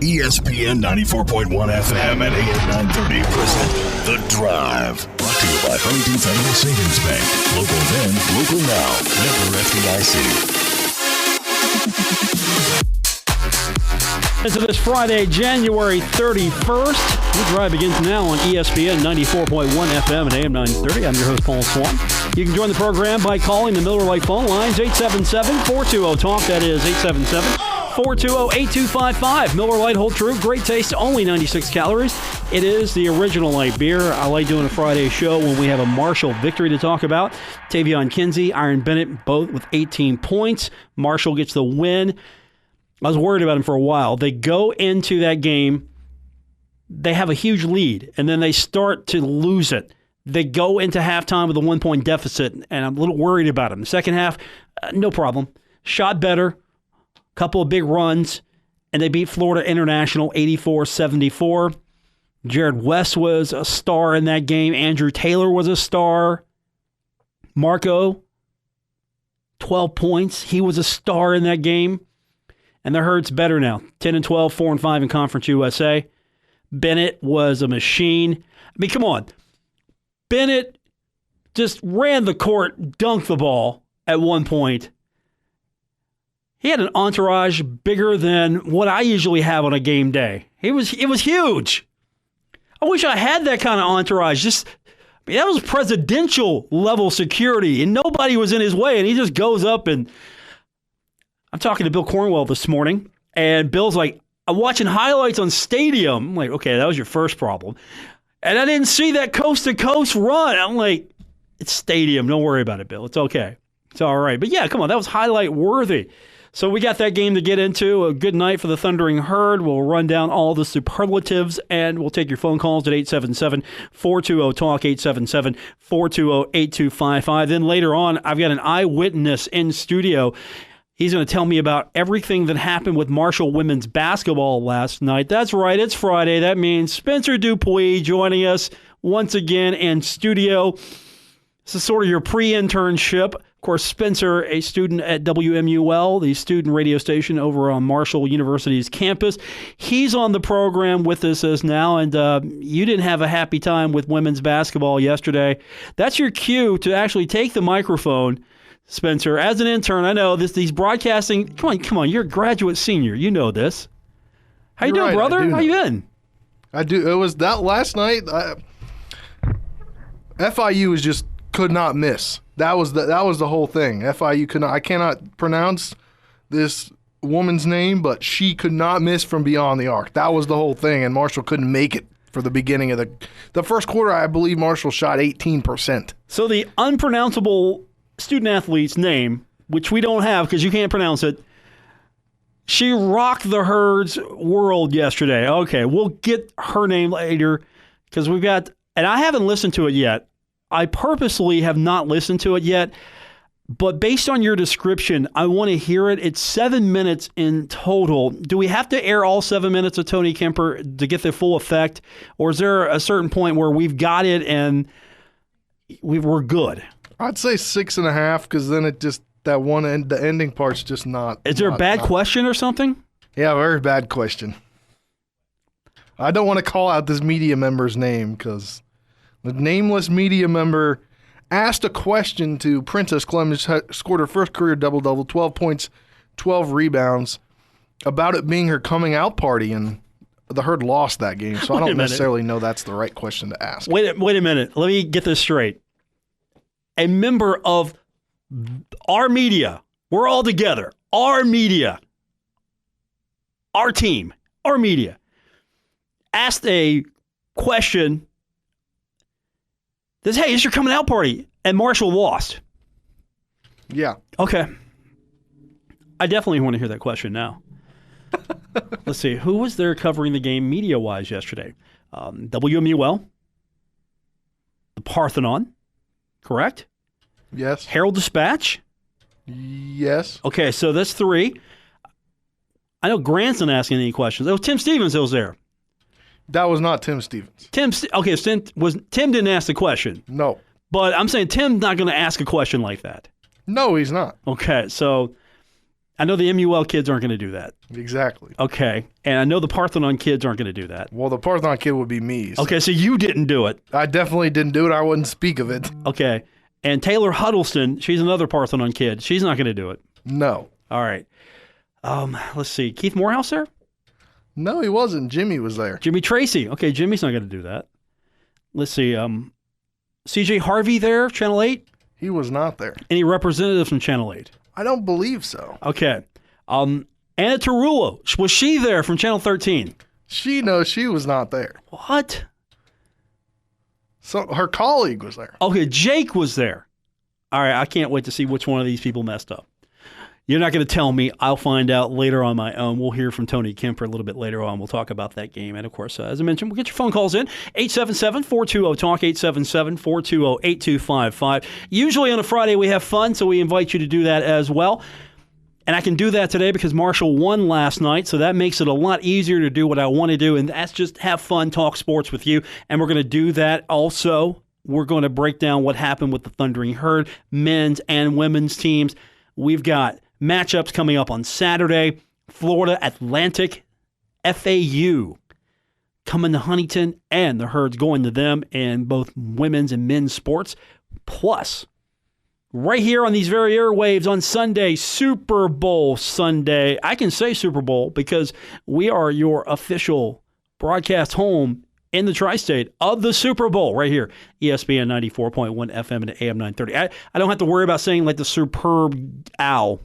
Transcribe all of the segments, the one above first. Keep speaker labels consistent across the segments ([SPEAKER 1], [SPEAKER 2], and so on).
[SPEAKER 1] ESPN 94.1 FM and AM 930 present The Drive. Brought to you by Huntington Federal Savings Bank. Local then, local now. Member FDIC.
[SPEAKER 2] So this Friday, January 31st, The Drive begins now on ESPN 94.1 FM and AM 930. I'm your host, Paul Swann. You can join the program by calling the Miller Lite phone lines, 877-420-TALK. That is 877-420-8255. Miller Lite, hold true, great taste, only 96 calories. It is the original light beer. I like doing a Friday show when we have a Marshall victory to talk about. Tavion Kinsey, Aaron Bennett, both with 18 points. Marshall gets the win. I was worried about him for a while. They go into that game, they have a huge lead, and then they start to lose it. They go into halftime with a 1-point deficit, and I'm a little worried about them. The second half, no problem. Shot better, couple of big runs, and they beat Florida International 84-74. Jared West was a star in that game. Andrew Taylor was a star. Marco, 12 points. He was a star in that game. And the Herd's better now. 10-12, 4-5 in Conference USA. Bennett was a machine. I mean, come on. Bennett just ran the court, dunked the ball at one point. He had an entourage bigger than what I usually have on a game day. It was huge. I wish I had that kind of entourage. That was presidential level security, and nobody was in his way, and he just goes up and I'm talking to Bill Cornwell this morning, and Bill's like, I'm watching highlights on Stadium. I'm like, okay, that was your first problem. And I didn't see that coast-to-coast run. I'm like, it's Stadium. Don't worry about it, Bill. It's okay. It's all right. But, yeah, come on. That was highlight-worthy. So we got that game to get into. A good night for the Thundering Herd. We'll run down all the superlatives, and we'll take your phone calls at 877-420-TALK, 877-420-8255. Then later on, I've got an eyewitness in studio. He's going to tell me about everything that happened with Marshall women's basketball last night. That's right, it's Friday. That means Spencer Dupuis joining us once again in studio. This is sort of your pre-internship. Of course, Spencer, a student at WMUL, the student radio station over on Marshall University's campus. He's on the program with us as now, and you didn't have a happy time with women's basketball yesterday. That's your cue to actually take the microphone, Spencer, as an intern. I know these broadcasting. Come on, you're a graduate senior. You know this. How you doing, right, brother? How you been?
[SPEAKER 3] I do. It was that last night. FIU just could not miss. That was the whole thing. FIU could not. I cannot pronounce this woman's name, but she could not miss from beyond the arc. That was the whole thing, and Marshall couldn't make it for the beginning of the first quarter. I believe Marshall shot 18%.
[SPEAKER 2] So the unpronounceable student athlete's name, which we don't have because you can't pronounce it, she rocked the Herd's world yesterday. Okay, we'll get her name later because we've got, and I haven't listened to it yet. I purposely have not listened to it yet, but based on your description, I want to hear it. It's 7 minutes in total. Do we have to air all 7 minutes of Tony Kemper to get the full effect, or is there a certain point where we've got it and we're good?
[SPEAKER 3] I'd say 6.5, because then it just, that one end, the ending part's just not.
[SPEAKER 2] Is there a bad question or something?
[SPEAKER 3] Yeah, very bad question. I don't want to call out this media member's name because the nameless media member asked a question to Princess Clemens, scored her first career double-double, 12 points, 12 rebounds, about it being her coming out party, and the Herd lost that game, so I don't necessarily know that's the right question to ask.
[SPEAKER 2] Wait a minute. Let me get this straight. A member of our media, we're all together, our media, our team, our media, asked a question that, hey, it's your coming out party, and Marshall lost.
[SPEAKER 3] Yeah.
[SPEAKER 2] Okay. I definitely want to hear that question now. Let's see. Who was there covering the game media-wise yesterday? WMUL, the Parthenon, correct?
[SPEAKER 3] Yes.
[SPEAKER 2] Herald Dispatch?
[SPEAKER 3] Yes.
[SPEAKER 2] Okay, so that's 3. I know Grant's not asking any questions. Oh, Tim Stevens was there.
[SPEAKER 3] That was not Tim Stevens.
[SPEAKER 2] Tim didn't ask the question.
[SPEAKER 3] No.
[SPEAKER 2] But I'm saying Tim's not going to ask a question like that.
[SPEAKER 3] No, he's not.
[SPEAKER 2] Okay, so I know the MUL kids aren't going to do that.
[SPEAKER 3] Exactly.
[SPEAKER 2] Okay. And I know the Parthenon kids aren't going to do that.
[SPEAKER 3] Well, the Parthenon kid would be me. So
[SPEAKER 2] Okay, so you didn't do it.
[SPEAKER 3] I definitely didn't do it. I wouldn't speak of it.
[SPEAKER 2] Okay. And Taylor Huddleston, she's another Parthenon kid. She's not going to do it.
[SPEAKER 3] No.
[SPEAKER 2] All right. Let's see. Keith Morehouse there?
[SPEAKER 3] No, he wasn't. Jimmy was there.
[SPEAKER 2] Jimmy Tracy. Okay, Jimmy's not going to do that. Let's see. CJ Harvey there, Channel 8?
[SPEAKER 3] He was not there.
[SPEAKER 2] Any representatives from Channel 8?
[SPEAKER 3] I don't believe so.
[SPEAKER 2] Okay. Anna Tarullo, was she there from Channel 13?
[SPEAKER 3] She was not there.
[SPEAKER 2] What?
[SPEAKER 3] So her colleague was there.
[SPEAKER 2] Okay, Jake was there. All right, I can't wait to see which one of these people messed up. You're not going to tell me. I'll find out later on my own. We'll hear from Tony Kemper a little bit later on. We'll talk about that game. And, of course, as I mentioned, we'll get your phone calls in. 877-420-TALK, 877-420-8255. Usually on a Friday we have fun, so we invite you to do that as well. And I can do that today because Marshall won last night, so that makes it a lot easier to do what I want to do, and that's just have fun, talk sports with you. And we're going to do that also. We're going to break down what happened with the Thundering Herd, men's and women's teams. We've got matchups coming up on Saturday. Florida Atlantic, FAU coming to Huntington, and the Herd's going to them in both women's and men's sports. Plus, right here on these very airwaves on Sunday, Super Bowl Sunday. I can say Super Bowl because we are your official broadcast home in the tri-state of the Super Bowl right here, ESPN 94.1 FM and AM 930. I don't have to worry about saying like the superb owl.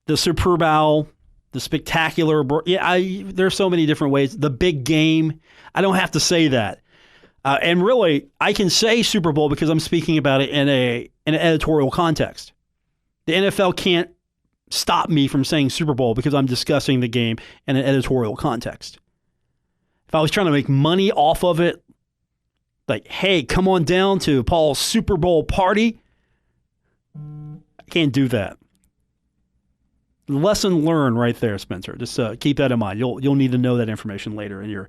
[SPEAKER 2] The superb owl, the spectacular. There's so many different ways. The big game. I don't have to say that. And really, I can say Super Bowl because I'm speaking about it in an editorial context. The NFL can't stop me from saying Super Bowl because I'm discussing the game in an editorial context. If I was trying to make money off of it, like, hey, come on down to Paul's Super Bowl party, I can't do that. Lesson learned right there, Spencer. Just keep that in mind. You'll need to know that information later in your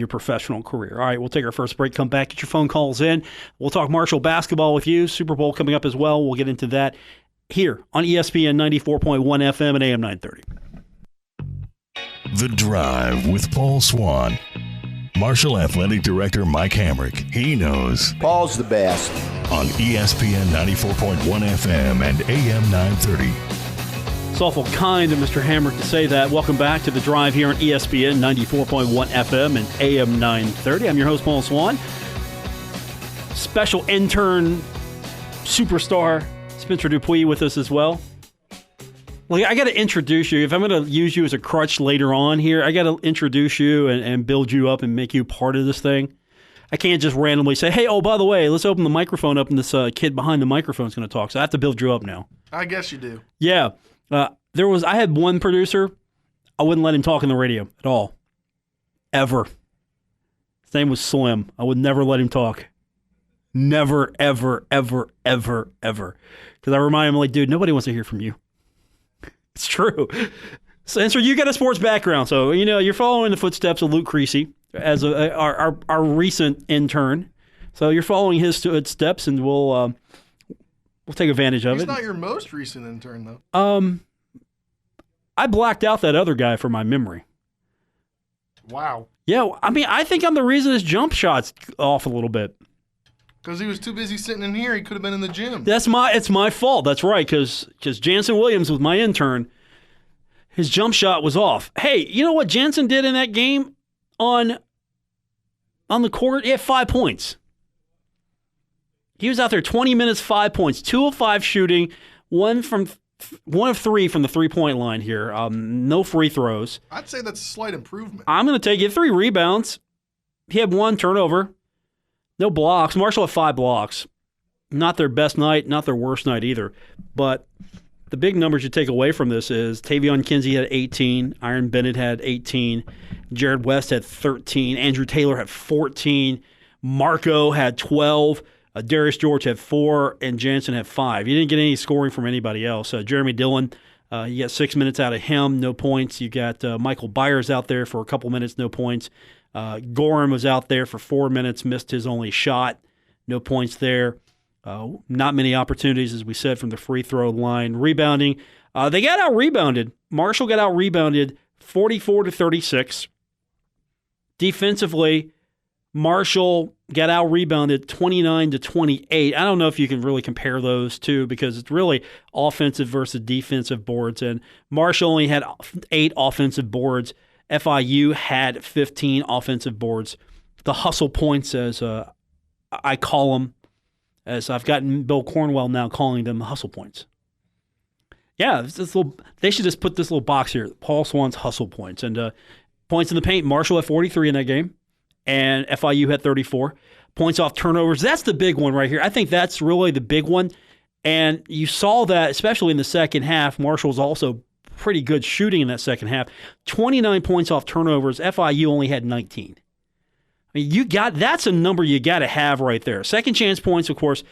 [SPEAKER 2] professional career. All right, we'll take our first break. Come back, get your phone calls in. We'll talk Marshall basketball with you. Super Bowl coming up as well. We'll get into that here on ESPN 94.1 FM and AM 930.
[SPEAKER 1] The Drive with Paul Swann. Marshall Athletic Director Mike Hamrick. He knows.
[SPEAKER 4] Paul's the best.
[SPEAKER 1] On ESPN 94.1 FM and AM 930.
[SPEAKER 2] It's awful kind of Mr. Hamrick to say that. Welcome back to The Drive here on ESPN 94.1 FM and AM 930. I'm your host, Paul Swann. Special intern, superstar, Spencer Dupuis with us as well. Well, I got to introduce you. If I'm going to use you as a crutch later on here, I got to introduce you and build you up and make you part of this thing. I can't just randomly say, hey, oh, by the way, let's open the microphone up and this kid behind the microphone is going to talk. So I have to build you up now.
[SPEAKER 3] I guess you do.
[SPEAKER 2] Yeah. I had one producer, I wouldn't let him talk on the radio at all. Ever. His name was Slim. I would never let him talk. Never, ever, ever, ever, ever. Because I remind him, like, dude, nobody wants to hear from you. It's true. Spencer, you got a sports background, so, you're following the footsteps of Luke Creasy as our recent intern. So you're following his steps, and we'll take advantage of it.
[SPEAKER 3] He's not your most recent intern, though.
[SPEAKER 2] I blacked out that other guy from my memory.
[SPEAKER 3] Wow.
[SPEAKER 2] Yeah, I mean, I think I'm the reason his jump shot's off a little bit.
[SPEAKER 3] Because he was too busy sitting in here. He could have been in the gym.
[SPEAKER 2] It's my fault. That's right, because Jansen Williams was my intern. His jump shot was off. Hey, you know what Jansen did in that game on the court? He had 5 points. He was out there 20 minutes, 5 points, 2 of 5 shooting, 1 of 3 from the three-point line here. No free throws.
[SPEAKER 3] I'd say that's a slight improvement.
[SPEAKER 2] I'm going to take it. 3 rebounds. He had 1 turnover. No blocks. Marshall had 5 blocks. Not their best night, not their worst night either. But the big numbers you take away from this is Tavion Kinsey had 18. Iron Bennett had 18. Jared West had 13. Andrew Taylor had 14. Marco had 12. Darius George had 4, and Jansen had 5. You didn't get any scoring from anybody else. Jeremy Dillon, you got 6 minutes out of him, no points. You got Michael Byers out there for a couple minutes, no points. Gorham was out there for 4 minutes, missed his only shot, no points there. Not many opportunities, as we said, from the free throw line. Rebounding, They got out-rebounded. Marshall got out-rebounded 44-36. Defensively, Marshall got out-rebounded 29-28. I don't know if you can really compare those two because it's really offensive versus defensive boards. And Marshall only had 8 offensive boards. FIU had 15 offensive boards. The hustle points, as I call them, as I've gotten Bill Cornwell now calling them hustle points. Yeah, they should just put this little box here, Paul Swann's hustle points. And points in the paint, Marshall had 43 in that game, and FIU had 34. Points off turnovers, that's the big one right here. I think that's really the big one. And you saw that, especially in the second half. Marshall's also pretty good shooting in that second half. 29 points off turnovers. FIU only had 19. I mean, that's a number you got to have right there. Second chance points, of course.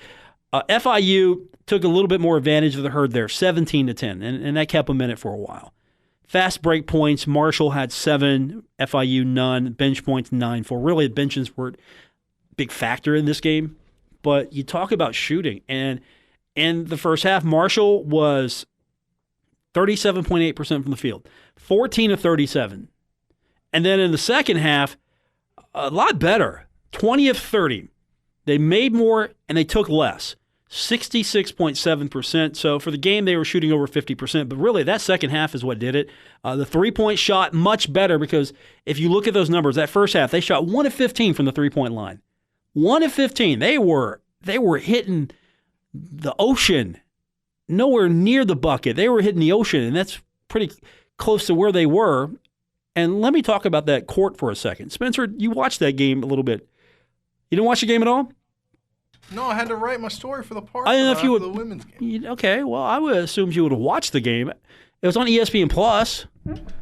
[SPEAKER 2] FIU took a little bit more advantage of the herd there, 17-10, and that kept them in it for a while. Fast break points, Marshall had 7, FIU none, bench points 9 for. Really, the benches were a big factor in this game. But you talk about shooting, and in the first half, Marshall was 37.8% from the field, 14 of 37. And then in the second half, a lot better, 20 of 30. They made more and they took less, 66.7%. So for the game, they were shooting over 50%. But really, that second half is what did it. The three-point shot, much better because if you look at those numbers, that first half, they shot 1 of 15 from the three-point line. 1 of 15. They were hitting the ocean, nowhere near the bucket. They were hitting the ocean, and that's pretty close to where they were. And let me talk about that court for a second. Spencer, you watched that game a little bit. You didn't watch the game at all?
[SPEAKER 3] No, I had to write my story for the part.
[SPEAKER 2] I don't know if you would.
[SPEAKER 3] The women's game.
[SPEAKER 2] Okay, well, I would assume you would have watched the game. It was on ESPN Plus.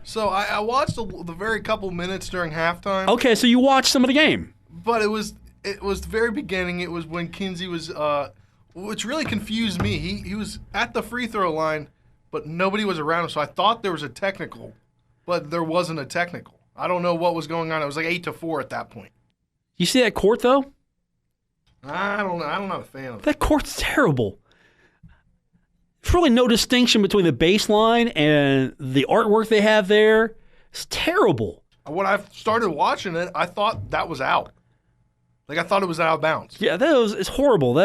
[SPEAKER 3] So I watched the very couple minutes during halftime.
[SPEAKER 2] Okay, so you watched some of the game.
[SPEAKER 3] But it was the very beginning. It was when Kinsey was, which really confused me. He was at the free throw line, but nobody was around him. So I thought there was a technical, but there wasn't a technical. I don't know what was going on. It was like 8-4 at that point.
[SPEAKER 2] You see that court though?
[SPEAKER 3] I don't know. I'm not a fan of it.
[SPEAKER 2] That court's terrible. There's really no distinction between the baseline and the artwork they have there. It's terrible.
[SPEAKER 3] When I started watching it, I thought that was out. Like, I thought it was out of bounds.
[SPEAKER 2] Yeah, it's horrible.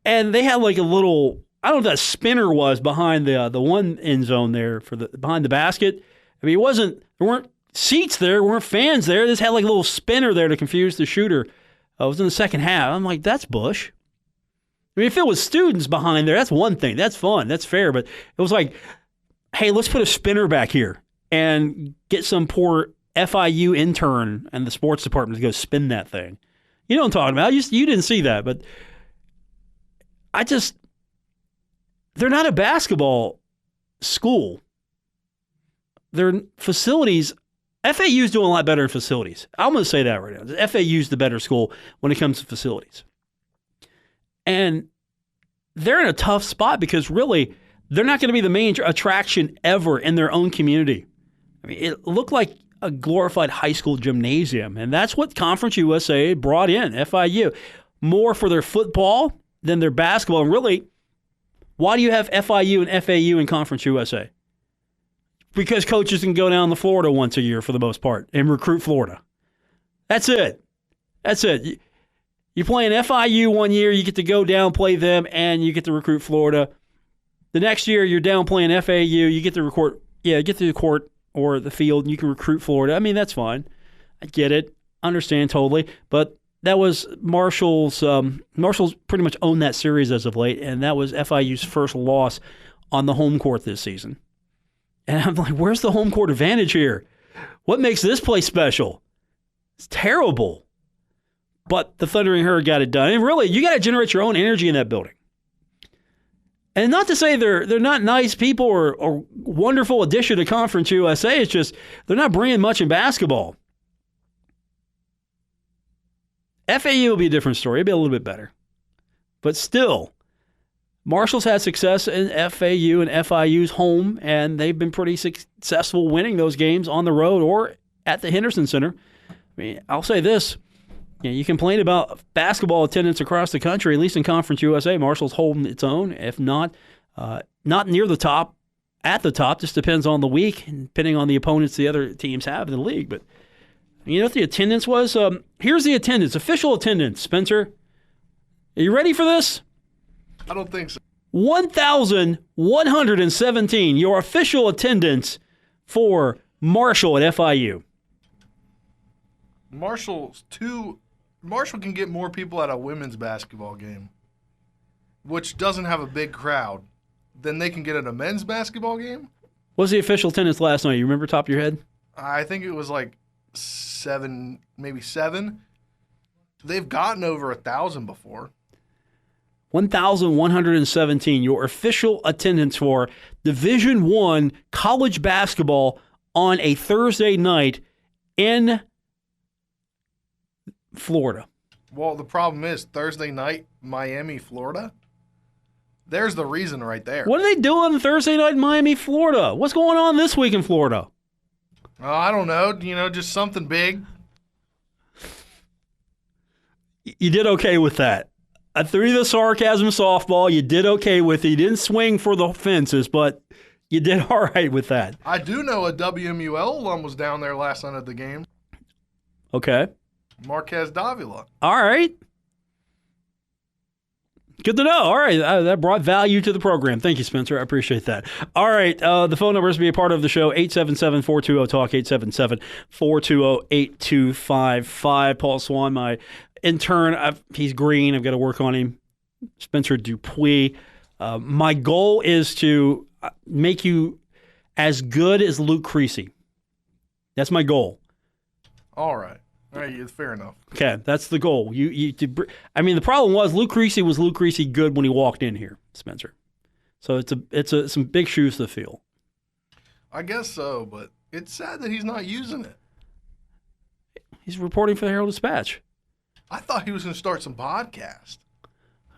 [SPEAKER 2] And they had like a little, I don't know what that spinner was behind the one end zone there behind the basket. I mean, there weren't seats there weren't fans there. They just had like a little spinner there to confuse the shooter. It was in the second half. I'm like, that's Bush. I mean, if it was students behind there, that's one thing. That's fun. That's fair. But it was like, hey, let's put a spinner back here and get some poor FIU intern and the sports department to go spin that thing. You know what I'm talking about. You didn't see that. But they're not a basketball school. Their facilities, FAU's doing a lot better in facilities. I'm going to say that right now. FAU's the better school when it comes to facilities. And they're in a tough spot because really they're not going to be the main attraction ever in their own community. I mean, it looked like a glorified high school gymnasium, and that's what Conference USA brought in, FIU. More for their football than their basketball. And really, why do you have FIU and FAU in Conference USA? Because coaches can go down to Florida once a year for the most part and recruit Florida. That's it. You're playing FIU one year, you get to go down, play them, and you get to recruit Florida. The next year, you're down playing FAU, you get to get to the court or the field, and you can recruit Florida. I mean, that's fine. I get it. Understand totally. But that was Marshall's pretty much owned that series as of late, and that was FIU's first loss on the home court this season. And I'm like, where's the home court advantage here? What makes this place special? It's terrible. But the Thundering Herd got it done. And really, you got to generate your own energy in that building. And not to say they're not nice people or wonderful addition to Conference USA. It's just they're not bringing much in basketball. FAU will be a different story. It'll be a little bit better. But still, Marshall's had success in FAU and FIU's home, and they've been pretty successful winning those games on the road or at the Henderson Center. I mean, I'll say this. You complain about basketball attendance across the country, at least in Conference USA, Marshall's holding its own. If not, Not near the top, at the top, just depends on the week and depending on the opponents the other teams have in the league. But you know what the attendance was? Here's the attendance, official attendance, Spencer. Are you ready for this?
[SPEAKER 3] I don't think so.
[SPEAKER 2] 1,117, your official attendance for Marshall at FIU.
[SPEAKER 3] Marshall can get more people at a women's basketball game, which doesn't have a big crowd, than they can get at a men's basketball game.
[SPEAKER 2] What was the official attendance last night? You remember top of your head?
[SPEAKER 3] I think it was like 7, maybe 7. They've gotten over 1,000 before.
[SPEAKER 2] 1,117, your official attendance for Division I college basketball on a Thursday night in Florida.
[SPEAKER 3] Well, the problem is Thursday night, Miami, Florida. There's the reason right there.
[SPEAKER 2] What are they doing on Thursday night in Miami, Florida? What's going on this week in Florida?
[SPEAKER 3] I don't know. Just something big.
[SPEAKER 2] You did okay with that. I threw you the sarcasm softball. You did okay with it. You didn't swing for the fences, but you did all right with that.
[SPEAKER 3] I do know a WMUL alum was down there last night at the game.
[SPEAKER 2] Okay.
[SPEAKER 3] Marquez Davila.
[SPEAKER 2] All right. Good to know. All right. That brought value to the program. Thank you, Spencer. I appreciate that. All right. The phone numbers to be a part of the show, 877-420-TALK, 877-420-8255. Paul Swann, my intern. He's green. I've got to work on him. Spencer Dupuis. My goal is to make you as good as Luke Creasy. That's my goal.
[SPEAKER 3] All right. Fair enough.
[SPEAKER 2] Okay, that's the goal. The problem was Luke Creasy was Luke Creasy good when he walked in here, Spencer. So it's some big shoes to fill.
[SPEAKER 3] I guess so, but it's sad that he's not using it.
[SPEAKER 2] He's reporting for the Herald Dispatch.
[SPEAKER 3] I thought he was going to start some podcast.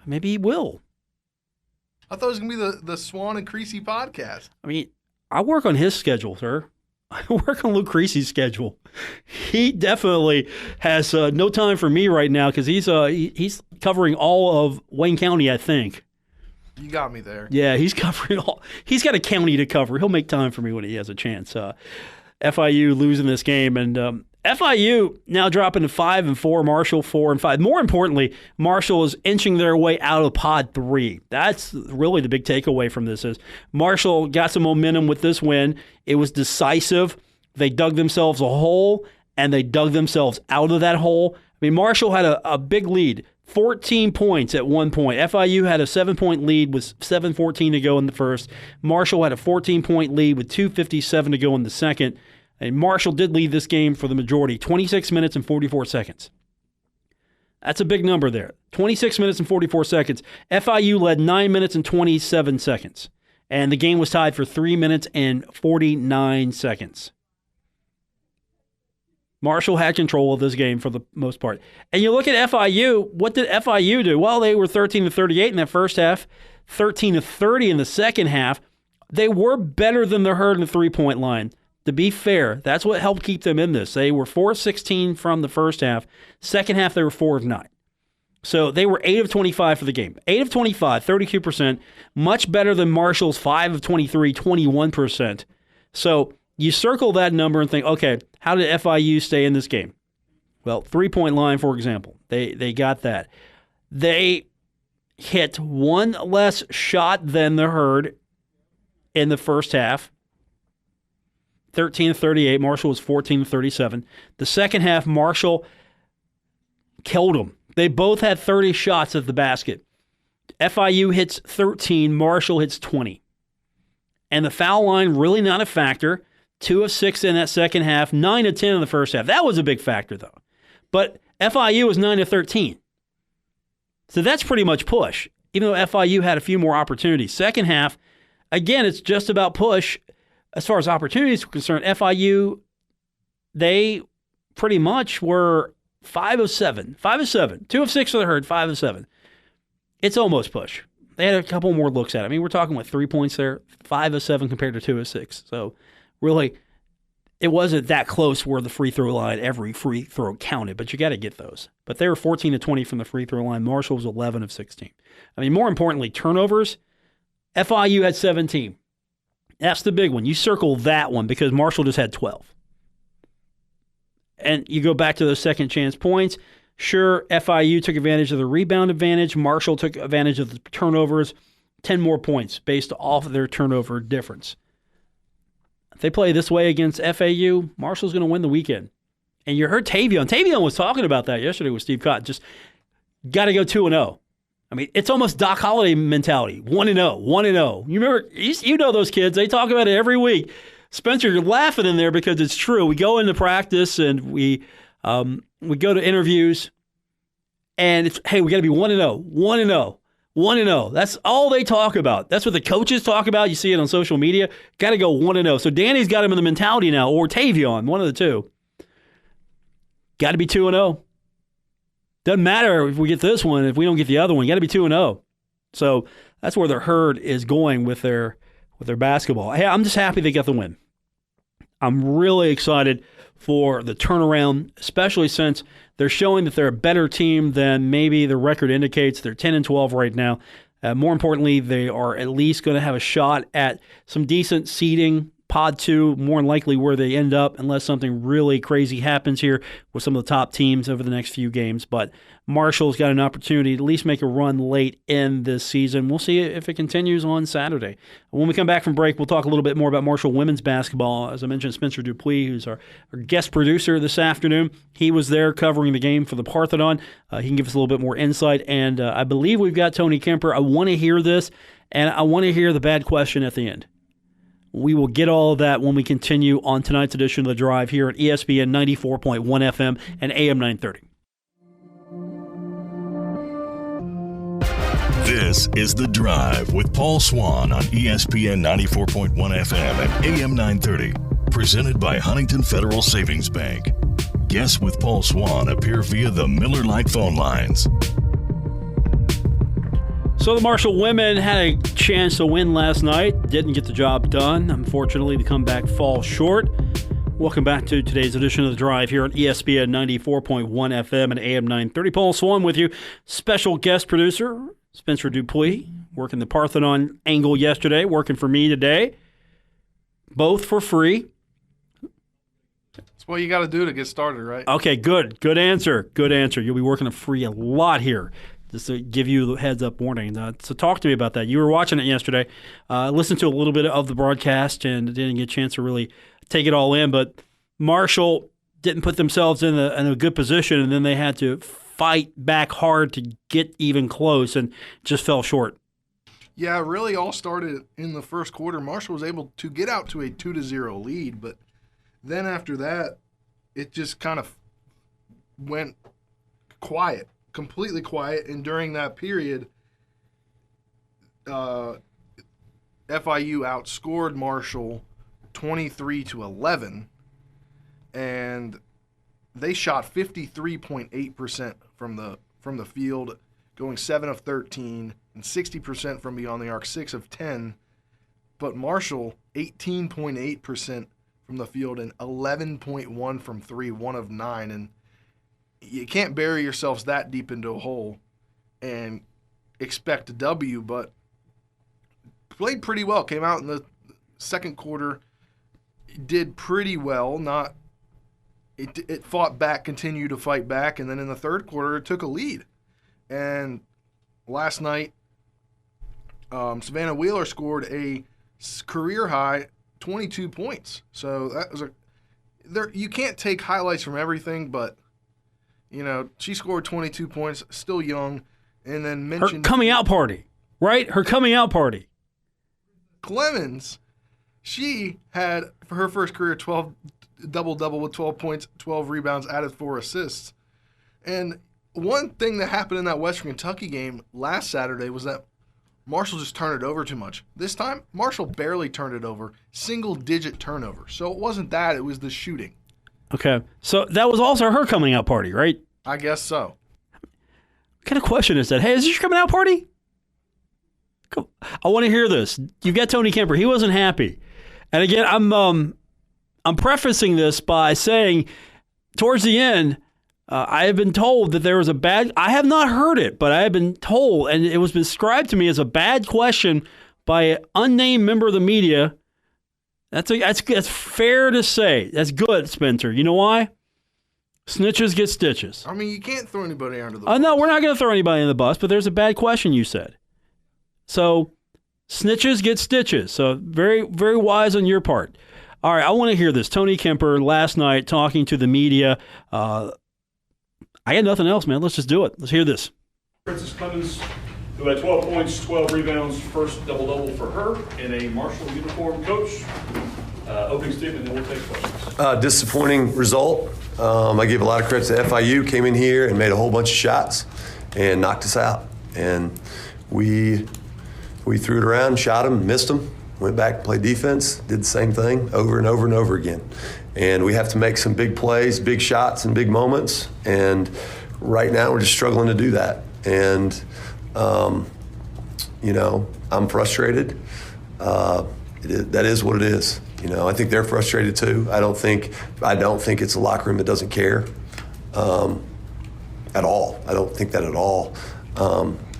[SPEAKER 2] Maybe he will.
[SPEAKER 3] I thought it was going to be the Swann and Creasy podcast.
[SPEAKER 2] I work on his schedule, sir. I work on Luke Creasy's schedule. He definitely has no time for me right now because he's covering all of Wayne County, I think.
[SPEAKER 3] You got me there.
[SPEAKER 2] Yeah, he's covering all. He's got a county to cover. He'll make time for me when he has a chance. FIU losing this game, and FIU now dropping to 5-4. Marshall 4-5. More importantly, Marshall is inching their way out of Pod 3. That's really the big takeaway from this. Is Marshall got some momentum with this win. It was decisive. They dug themselves a hole, and they dug themselves out of that hole. Marshall had a big lead, 14 points at one point. FIU had a 7-point lead with 7:14 to go in the first. Marshall had a 14-point lead with 2:57 to go in the second. And Marshall did lead this game for the majority, 26 minutes and 44 seconds. That's a big number there. 26 minutes and 44 seconds. FIU led 9 minutes and 27 seconds. And the game was tied for 3 minutes and 49 seconds. Marshall had control of this game for the most part. And you look at FIU, what did FIU do? Well, they were 13-38 in that first half, 13-30 in the second half. They were better than the Herd in the three-point line. To be fair, that's what helped keep them in this. They were 4 of 16 from the first half. Second half, they were 4 of 9. So they were 8 of 25 for the game. 8 of 25, 32%, much better than Marshall's 5 of 23, 21%. So you circle that number and think, okay, how did FIU stay in this game? Well, three-point line, for example, they got that. They hit one less shot than the Herd in the first half. 13-38. Marshall was 14-37. The second half, Marshall killed them. They both had 30 shots at the basket. FIU hits 13. Marshall hits 20. And the foul line, really not a factor. 2 of 6 in that second half. 9 of 10 in the first half. That was a big factor, though. But FIU was 9 of 13. So that's pretty much push, even though FIU had a few more opportunities. Second half, again, it's just about push. As far as opportunities are concerned, FIU, they pretty much were 5 of 7. 5 of 7. 2 of 6 for the Herd, 5 of 7. It's almost push. They had a couple more looks at it. We're talking, 3 points there? 5 of 7 compared to 2 of 6. So, really, it wasn't that close where the free throw line, every free throw counted, but you got to get those. But they were 14 of 20 from the free throw line. Marshall was 11 of 16. More importantly, turnovers. FIU had 17. That's the big one. You circle that one because Marshall just had 12. And you go back to those second chance points. Sure, FIU took advantage of the rebound advantage. Marshall took advantage of the turnovers. 10 more points based off of their turnover difference. If they play this way against FAU, Marshall's going to win the weekend. And you heard Tavion. Tavion was talking about that yesterday with Steve Cott. Just got to go 2-0. I mean, it's almost Doc Holliday mentality. 1-0, 1-0. You remember, you know those kids. They talk about it every week. Spencer, you're laughing in there because it's true. We go into practice and we go to interviews, and it's, hey, we got to be 1-0, 1-0, 1-0. That's all they talk about. That's what the coaches talk about. You see it on social media. Got to go 1-0. So Danny's got him in the mentality now, or Tavion, one of the two. Got to be 2-0. Doesn't matter if we get this one, if we don't get the other one. Got to be 2-0. So that's where their herd is going with their basketball. Hey, I'm just happy they got the win. I'm really excited for the turnaround, especially since they're showing that they're a better team than maybe the record indicates. They're 10-12 right now. More importantly, they are at least going to have a shot at some decent seeding. Pod 2, more than likely where they end up, unless something really crazy happens here with some of the top teams over the next few games. But Marshall's got an opportunity to at least make a run late in this season. We'll see if it continues on Saturday. When we come back from break, we'll talk a little bit more about Marshall women's basketball. As I mentioned, Spencer Dupuis, who's our guest producer this afternoon, he was there covering the game for the Parthenon. He can give us a little bit more insight. And I believe we've got Tony Kemper. I want to hear this, and I want to hear the bad question at the end. We will get all of that when we continue on tonight's edition of The Drive here at ESPN 94.1 FM and AM 930.
[SPEAKER 1] This is The Drive with Paul Swann on ESPN 94.1 FM and AM 930. Presented by Huntington Federal Savings Bank. Guests with Paul Swann appear via the Miller Lite phone lines.
[SPEAKER 2] So the Marshall women had a chance to win last night. Didn't get the job done. Unfortunately, the comeback falls short. Welcome back to today's edition of The Drive here on ESPN 94.1 FM and AM 930. Paul Swann with you. Special guest producer, Spencer Dupuis, working the Parthenon angle yesterday, working for me today. Both for free.
[SPEAKER 3] That's what you got to do to get started, right?
[SPEAKER 2] Okay, good. Good answer. Good answer. You'll be working a free a lot here. Just to give you the heads-up warning. So talk to me about that. You were watching it yesterday. Listened to a little bit of the broadcast and didn't get a chance to really take it all in. But Marshall didn't put themselves in a good position, and then they had to fight back hard to get even close and just fell short.
[SPEAKER 3] Yeah, it really all started in the first quarter. Marshall was able to get out to a 2-0 lead, but then after that, it just kind of went quiet. Completely quiet, and during that period, FIU outscored Marshall 23-11, and they shot 53.8% from the field, going 7 of 13 and 60% from beyond the arc, 6 of 10. But Marshall 18.8% from the field and 11.1 from 3, 1 of 9, and you can't bury yourselves that deep into a hole and expect a W, but played pretty well. Came out in the second quarter, did pretty well. It fought back, continued to fight back, and then in the third quarter, it took a lead. And last night, Savannah Wheeler scored a career-high 22 points. So that was you can't take highlights from everything, but you know, she scored 22 points, still young, and then mentioned...
[SPEAKER 2] Her coming out party, right? Her coming out party.
[SPEAKER 3] Clemens, she had, for her first career, double-double with 12 points, 12 rebounds, added 4 assists. And one thing that happened in that Western Kentucky game last Saturday was that Marshall just turned it over too much. This time, Marshall barely turned it over, single-digit turnover. So it wasn't that, it was the shooting.
[SPEAKER 2] Okay, so that was also her coming out party, right?
[SPEAKER 3] I guess so.
[SPEAKER 2] What kind of question is that? Hey, is this your coming out party? I want to hear this. You've got Tony Kemper. He wasn't happy. And again, I'm prefacing this by saying towards the end, I have been told that there was I have not heard it, but I have been told, and it was described to me as a bad question by an unnamed member of the media. That's fair to say. That's good, Spencer. You know why? Snitches get stitches.
[SPEAKER 3] I mean, you can't throw anybody under the bus.
[SPEAKER 2] No, we're not going to throw anybody in the bus, but there's a bad question you said. So, snitches get stitches. So, very, very wise on your part. All right, I want to hear this. Tony Kemper last night talking to the media. I got nothing else, man. Let's just do it. Let's hear this.
[SPEAKER 4] Princess Clemens, who had 12 points, 12 rebounds, first double-double for her in a Marshall uniform. Coach, opening statement, then we'll take questions.
[SPEAKER 5] Disappointing result. I give a lot of credit to FIU. Came in here and made a whole bunch of shots and knocked us out. And we threw it around, shot them, missed them, went back, played defense, did the same thing over and over and over again. And we have to make some big plays, big shots, and big moments. And right now we're just struggling to do that. And, I'm frustrated. That is what it is. I think they're frustrated too. I don't think it's a locker room that doesn't care at all. I don't think that at all.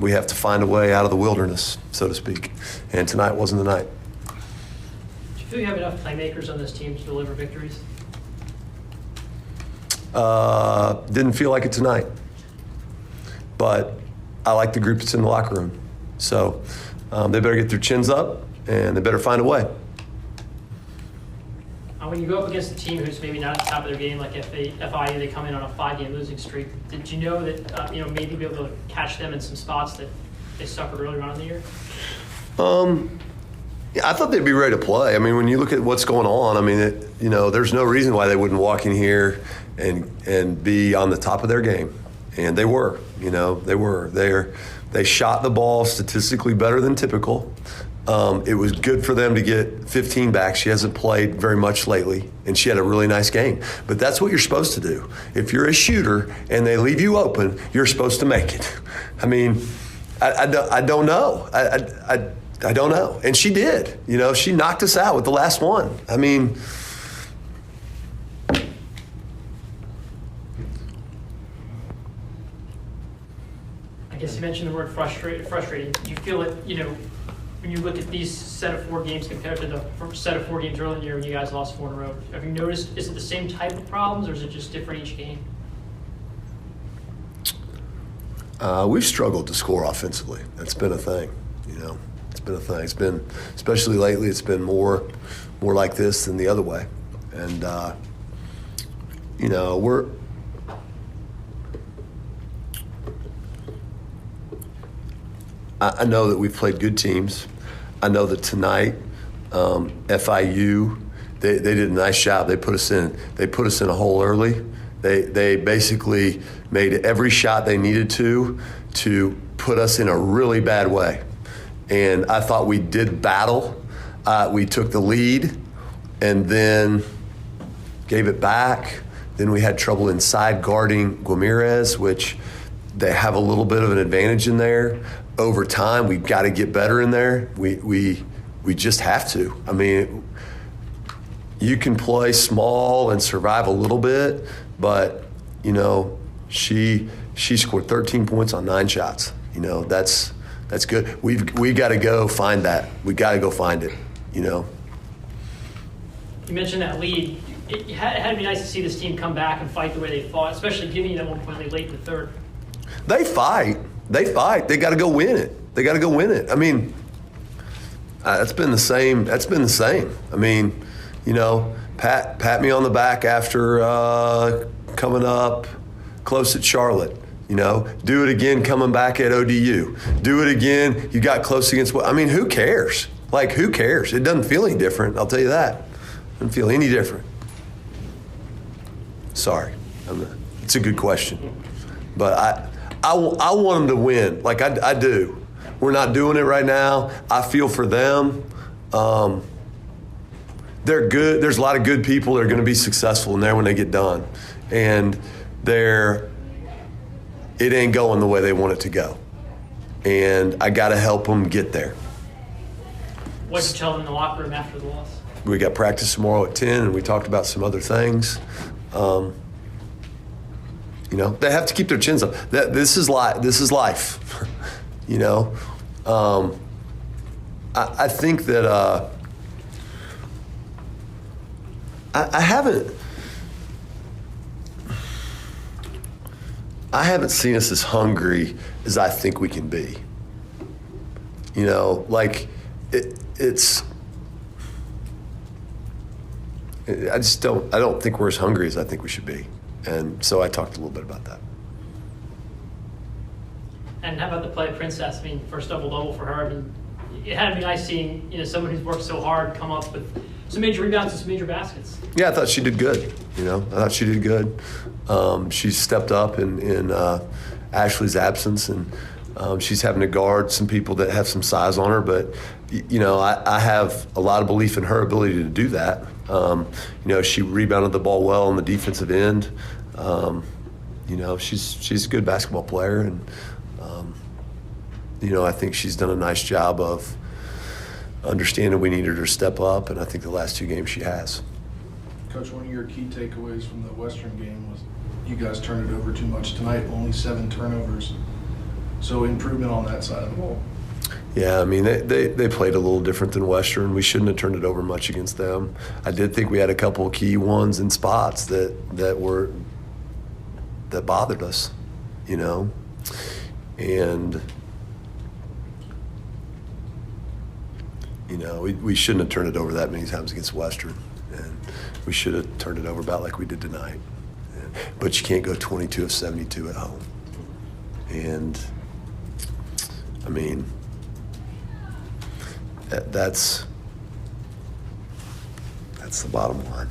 [SPEAKER 5] We have to find a way out of the wilderness, so to speak. And tonight wasn't the night.
[SPEAKER 6] Do you feel you have enough playmakers on this team to deliver victories?
[SPEAKER 5] Didn't feel like it tonight. But I like the group that's in the locker room. So they better get their chins up, and they better find a way.
[SPEAKER 6] When you go up against a team who's maybe not at the top of their game, like FIU, they come in on a 5-game losing streak. Did you know that maybe be able to catch them in some spots that they suffered earlier on in the year?
[SPEAKER 5] Yeah, I thought they'd be ready to play. I mean, when you look at what's going on, I mean, there's no reason why they wouldn't walk in here and be on the top of their game, and they were. They were. They shot the ball statistically better than typical. It was good for them to get 15 back. She hasn't played very much lately, and she had a really nice game. But that's what you're supposed to do. If you're a shooter and they leave you open, you're supposed to make it. I mean, I don't know. I don't know. And she did. She knocked us out with the last one. I mean,
[SPEAKER 6] I guess you mentioned the word frustrating. Do you feel that, when you look at these set of 4 games compared to the set of 4 games earlier in the year when you guys lost 4 in a row, have you noticed, is it the same type of problems or is it just different each game?
[SPEAKER 5] We've struggled to score offensively. That's been a thing, It's been a thing. It's been, especially lately, it's been more like this than the other way. And, I know that we've played good teams. I know that tonight, FIU, they did a nice job. They put us in a hole early. They basically made every shot they needed to put us in a really bad way. And I thought we did battle. We took the lead and then gave it back. Then we had trouble inside guarding Guimarães, which they have a little bit of an advantage in there. Over time, we've got to get better in there. We just have to. I mean, you can play small and survive a little bit, but she scored 13 points on 9 shots. That's good. We got to go find that. We got to go find it. You
[SPEAKER 6] mentioned that lead. It had to be nice to see this team come back and fight the way they fought, especially giving you that one point late in the third.
[SPEAKER 5] They fight. They got to go win it. I mean, that's been the same. I mean, pat me on the back after coming up close at Charlotte. Do it again coming back at ODU. Do it again. You got close against what? I mean, who cares? Who cares? It doesn't feel any different. I'll tell you that. It doesn't feel any different. Sorry. It's a good question. But I want them to win. I do. We're not doing it right now. I feel for them. They're good. There's a lot of good people that are going to be successful in there when they get done. And it ain't going the way they want it to go. And I got to help them get there.
[SPEAKER 6] What did you tell them in the locker room after the loss?
[SPEAKER 5] We got practice tomorrow at 10, and we talked about some other things. They have to keep their chins up. This is life. I think that I haven't seen us as hungry as I think we can be. You know, like it's. I don't think we're as hungry as I think we should be, and so I talked a little bit about that.
[SPEAKER 6] And how about the play of Princess? I mean, first double-double for her. I mean, it had to be nice seeing, you know, someone who's worked so hard come up with some major rebounds and some major baskets.
[SPEAKER 5] Yeah, I thought she did good. You know, I thought she did good. She stepped up in Ashley's absence, and she's having to guard some people that have some size on her. But, you know, I have a lot of belief in her ability to do that. You know, she rebounded the ball well on the defensive end. You know, she's a good basketball player, and you know, I think she's done a nice job of understanding we needed her to step up, and I think the last 2 games she has.
[SPEAKER 3] Coach, one of your key takeaways from the Western game was you guys turned it over too much tonight, only 7 turnovers. So improvement on that side of the ball.
[SPEAKER 5] Yeah, I mean, they played a little different than Western. We shouldn't have turned it over much against them. I did think we had a couple of key ones in spots that bothered us, you know, and you know, we shouldn't have turned it over that many times against Western, and we should have turned it over about like we did tonight. But you can't go 22 of 72 at home. And, I mean, that's the bottom line.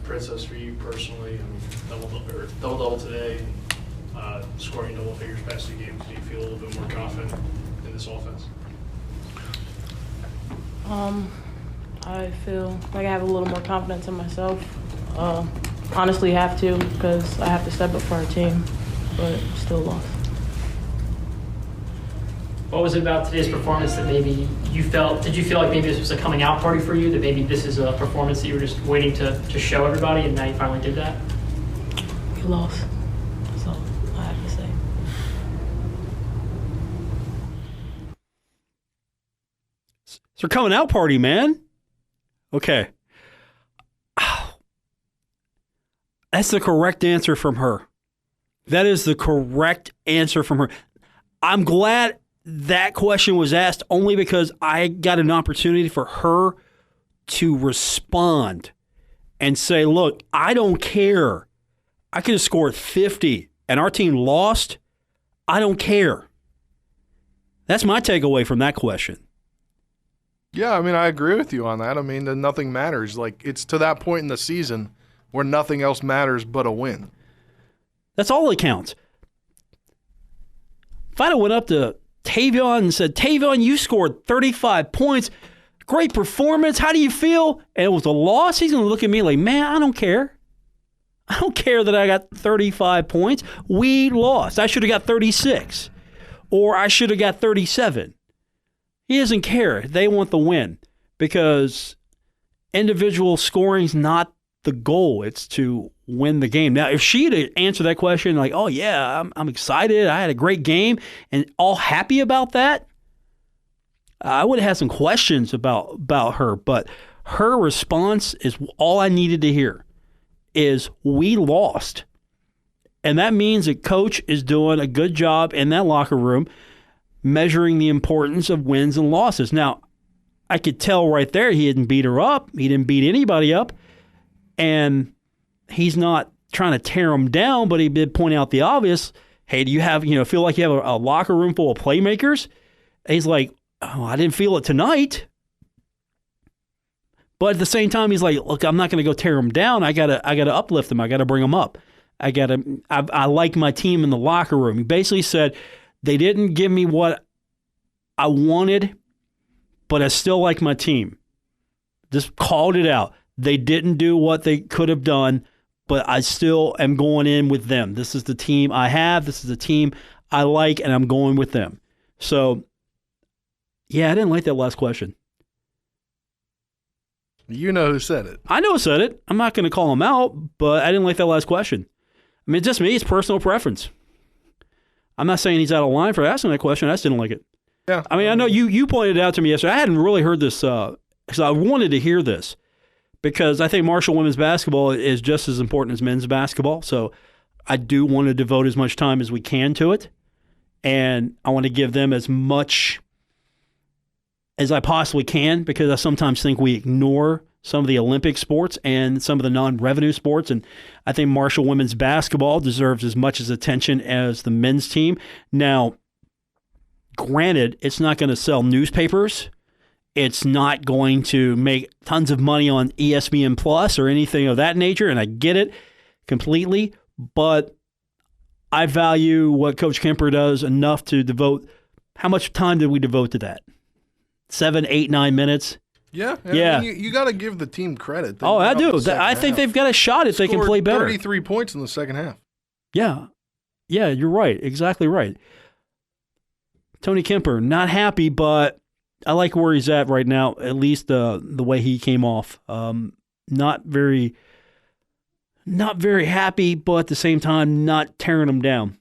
[SPEAKER 7] Princess, for you personally, double-double today, scoring double figures past 2 games, do you feel a little bit more confident in this offense?
[SPEAKER 8] I feel like I have a little more confidence in myself. Honestly, have to, because I have to step up for our team, but still lost.
[SPEAKER 6] What was it about today's performance that maybe you felt, did you feel like maybe this was a coming out party for you, that maybe this is a performance that you were just waiting to show everybody, and now you finally did that?
[SPEAKER 8] We lost. That's all I have to say.
[SPEAKER 2] It's her coming out party, man. Okay. That's the correct answer from her. That is the correct answer from her. I'm glad that question was asked only because I got an opportunity for her to respond and say, look, I don't care. I could have scored 50 and our team lost. I don't care. That's my takeaway from that question.
[SPEAKER 3] Yeah, I mean, I agree with you on that. I mean, then nothing matters. Like, it's to that point in the season where nothing else matters but a win.
[SPEAKER 2] That's all that counts. If I'd have went up to Tavion and said, Tavion, you scored 35 points. Great performance. How do you feel? And it was a loss. He's going to look at me like, man, I don't care. I don't care that I got 35 points. We lost. I should have got 36. Or I should have got 37. He doesn't care. They want the win because individual scoring's not the goal. It's to win the game. Now, if she'd answered that question like, oh, yeah, I'm excited. I had a great game and all happy about that, I would have had some questions about her. But her response is all I needed to hear is we lost. And that means that coach is doing a good job in that locker room measuring the importance of wins and losses. Now, I could tell right there he didn't beat her up. He didn't beat anybody up. And he's not trying to tear them down, but he did point out the obvious. Hey, do you have, feel like you have a locker room full of playmakers? And he's like, oh, I didn't feel it tonight. But at the same time, he's like, look, I'm not going to go tear them down. I gotta uplift them. I gotta bring them up. I like my team in the locker room. He basically said they didn't give me what I wanted, but I still like my team. Just called it out. They didn't do what they could have done, but I still am going in with them. This is the team I have. This is the team I like, and I'm going with them. So, yeah, I didn't like that last question.
[SPEAKER 3] You know who said it.
[SPEAKER 2] I know who said it. I'm not going to call him out, but I didn't like that last question. I mean, just me. It's personal preference. I'm not saying he's out of line for asking that question. I just didn't like it.
[SPEAKER 3] Yeah.
[SPEAKER 2] I mean, I know you pointed it out to me yesterday. I hadn't really heard this because I wanted to hear this because I think Marshall women's basketball is just as important as men's basketball. So I do want to devote as much time as we can to it. And I want to give them as much as I possibly can because I sometimes think we ignore some of the Olympic sports and some of the non-revenue sports. And I think Marshall women's basketball deserves as much as attention as the men's team. Now, granted, it's not going to sell newspapers. It's not going to make tons of money on ESPN Plus or anything of that nature, and I get it completely, but I value what Coach Kemper does enough to devote. How much time did we devote to that? 7, 8, 9 minutes?
[SPEAKER 3] Yeah.
[SPEAKER 2] Yeah.
[SPEAKER 3] I mean, you got to give the team credit.
[SPEAKER 2] Oh, I do. I think they've got a shot if they can play better.
[SPEAKER 3] 33 points in the second half.
[SPEAKER 2] Yeah. Yeah, you're right. Exactly right. Tony Kemper, not happy, but I like where he's at right now, at least the way he came off. Not very happy, but at the same time, not tearing them down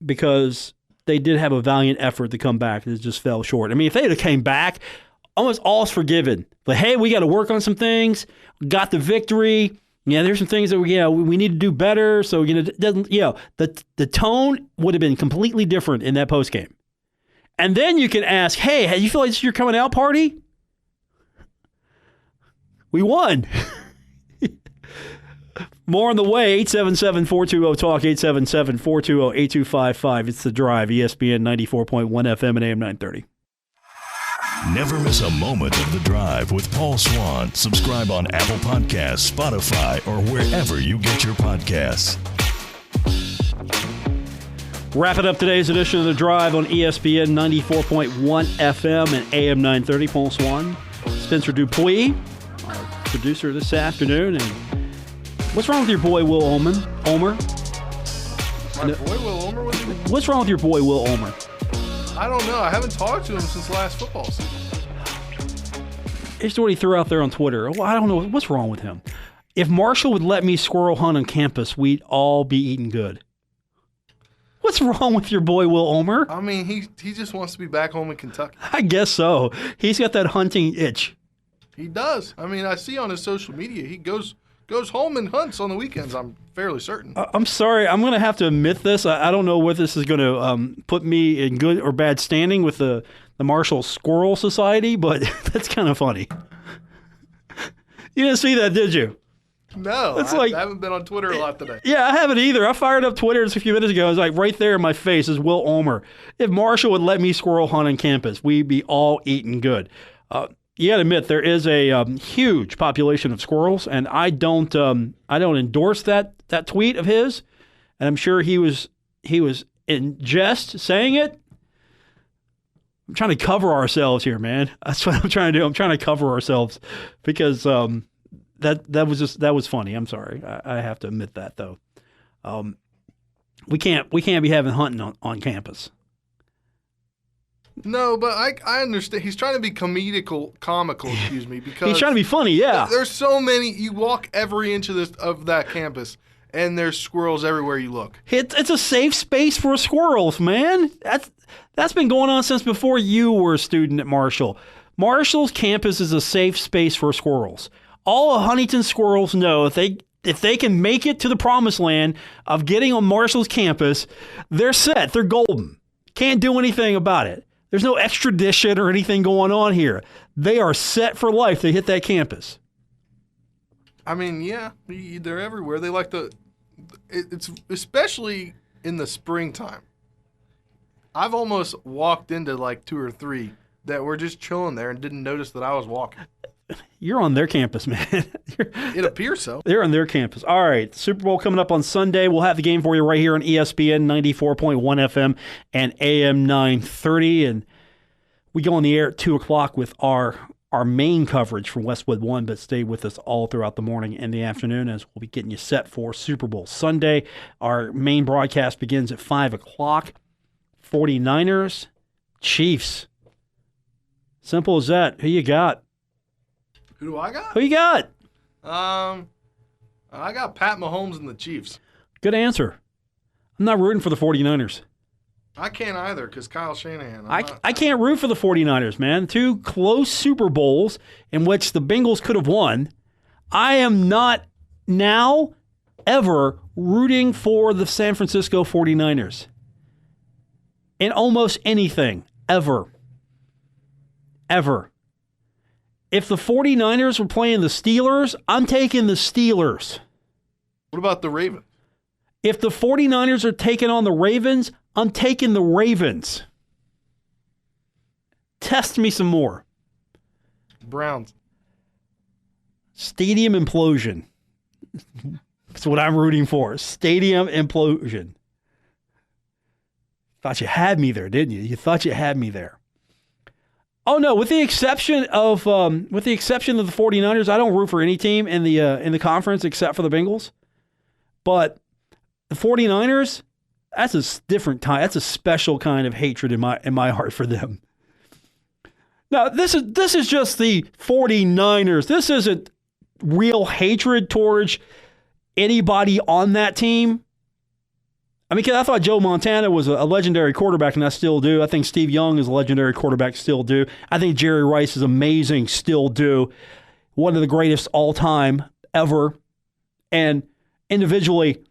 [SPEAKER 2] because they did have a valiant effort to come back. It just fell short. I mean, if they had came back, almost all's forgiven. But, hey, we got to work on some things. Got the victory. Yeah, there's some things that we need to do better. So, the tone would have been completely different in that postgame. And then you can ask, hey, you feel like it's your coming out party? We won. More on the way, 877-420-TALK, 877-420-8255. It's The Drive, ESPN 94.1 FM and AM 930.
[SPEAKER 1] Never miss a moment of The Drive with Paul Swann. Subscribe on Apple Podcasts, Spotify, or wherever you get your podcasts.
[SPEAKER 2] Wrapping up today's edition of The Drive on ESPN 94.1 FM and AM 930. Paul Swann, Spencer Dupuis, our producer this afternoon. And what's wrong with your boy Will Omer?
[SPEAKER 3] My boy Will Omer?
[SPEAKER 2] What's wrong with your boy Will Omer?
[SPEAKER 3] I don't know. I haven't talked to him since last football season.
[SPEAKER 2] Here's what he threw out there on Twitter. Well, I don't know. What's wrong with him? If Marshall would let me squirrel hunt on campus, we'd all be eating good. What's wrong with your boy Will Omer?
[SPEAKER 3] I mean, he just wants to be back home in Kentucky.
[SPEAKER 2] I guess so. He's got that hunting itch.
[SPEAKER 3] He does. I mean, I see on his social media, he goes home and hunts on the weekends, I'm fairly certain.
[SPEAKER 2] I'm sorry. I'm going to have to admit this. I don't know whether this is going to put me in good or bad standing with the Marshall Squirrel Society, but that's kind of funny. You didn't see that, did you?
[SPEAKER 3] No, I haven't been on Twitter a lot today.
[SPEAKER 2] Yeah, I haven't either. I fired up Twitter just a few minutes ago. It was like right there in my face is Will Omer. If Marshall would let me squirrel hunt on campus, we'd be all eating good. You got to admit there is a huge population of squirrels, and I don't endorse that tweet of his. And I'm sure he was in jest saying it. I'm trying to cover ourselves here, man. That's what I'm trying to do. I'm trying to cover ourselves because that was funny. I'm sorry. I have to admit that though. We can't be having hunting on campus.
[SPEAKER 3] No, but I understand. He's trying to be comical, excuse me, because
[SPEAKER 2] he's trying to be funny. Yeah,
[SPEAKER 3] there's so many. You walk every inch of that campus, and there's squirrels everywhere you look.
[SPEAKER 2] It's a safe space for squirrels, man. That's been going on since before you were a student at Marshall. Marshall's campus is a safe space for squirrels. All Huntington squirrels know if they can make it to the promised land of getting on Marshall's campus, they're set. They're golden. Can't do anything about it. There's no extradition or anything going on here. They are set for life. They hit that campus.
[SPEAKER 3] I mean, yeah, they're everywhere. They like it's especially in the springtime. I've almost walked into like 2 or 3 that were just chilling there and didn't notice that I was walking.
[SPEAKER 2] You're on their campus, man.
[SPEAKER 3] It appears so.
[SPEAKER 2] They're on their campus. All right, Super Bowl coming up on Sunday. We'll have the game for you right here on ESPN 94.1 FM and AM 930. And we go on the air at 2 o'clock with our main coverage from Westwood One, but stay with us all throughout the morning and the afternoon as we'll be getting you set for Super Bowl Sunday. Our main broadcast begins at 5 o'clock. 49ers, Chiefs. Simple as that. Who you got?
[SPEAKER 3] Who do I got?
[SPEAKER 2] Who you got?
[SPEAKER 3] I got Pat Mahomes and the Chiefs.
[SPEAKER 2] Good answer. I'm not rooting for the 49ers.
[SPEAKER 3] I can't either because Kyle Shanahan.
[SPEAKER 2] I can't root for the 49ers, man. 2 close Super Bowls in which the Bengals could have won. I am not now ever rooting for the San Francisco 49ers in almost anything, ever. Ever. If the 49ers were playing the Steelers, I'm taking the Steelers.
[SPEAKER 3] What about the Ravens?
[SPEAKER 2] If the 49ers are taking on the Ravens, I'm taking the Ravens. Test me some more.
[SPEAKER 3] Browns.
[SPEAKER 2] Stadium implosion. That's what I'm rooting for. Stadium implosion. Thought you had me there, didn't you? You thought you had me there. Oh no, with the exception of the 49ers, I don't root for any team in the conference except for the Bengals. But the 49ers, that's a different time. That's a special kind of hatred in my heart for them. Now, this is just the 49ers. This isn't real hatred towards anybody on that team. I mean, 'cause I thought Joe Montana was a legendary quarterback, and I still do. I think Steve Young is a legendary quarterback, still do. I think Jerry Rice is amazing, still do. One of the greatest all time ever. And individually,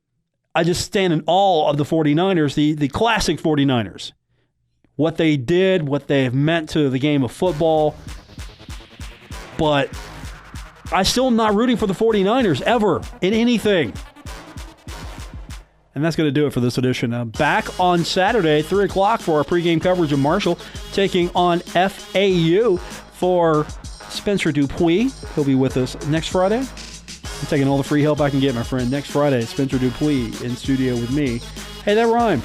[SPEAKER 2] I just stand in awe of the 49ers, the classic 49ers. What they did, what they have meant to the game of football. But I still am not rooting for the 49ers ever in anything. And that's going to do it for this edition. Back on Saturday, 3 o'clock for our pregame coverage of Marshall taking on FAU for Spencer Dupuis. He'll be with us next Friday. I'm taking all the free help I can get, my friend. Next Friday, Spencer Dupuis in studio with me. Hey, that rhymed.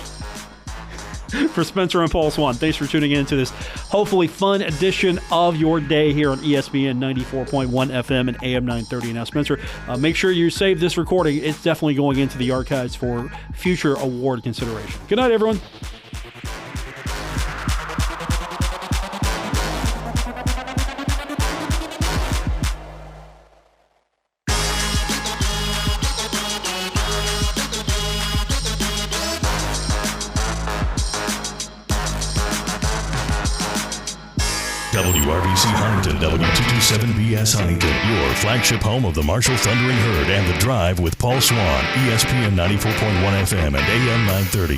[SPEAKER 2] For Spencer and Paul Swann, thanks for tuning in to this hopefully fun edition of your day here on ESPN 94.1 FM and AM 930. Now, Spencer, make sure you save this recording. It's definitely going into the archives for future award consideration. Good night, everyone.
[SPEAKER 1] WRBC Huntington, W227BS Huntington, your flagship home of the Marshall Thundering Herd and The Drive with Paul Swann, ESPN 94.1 FM and AM 930.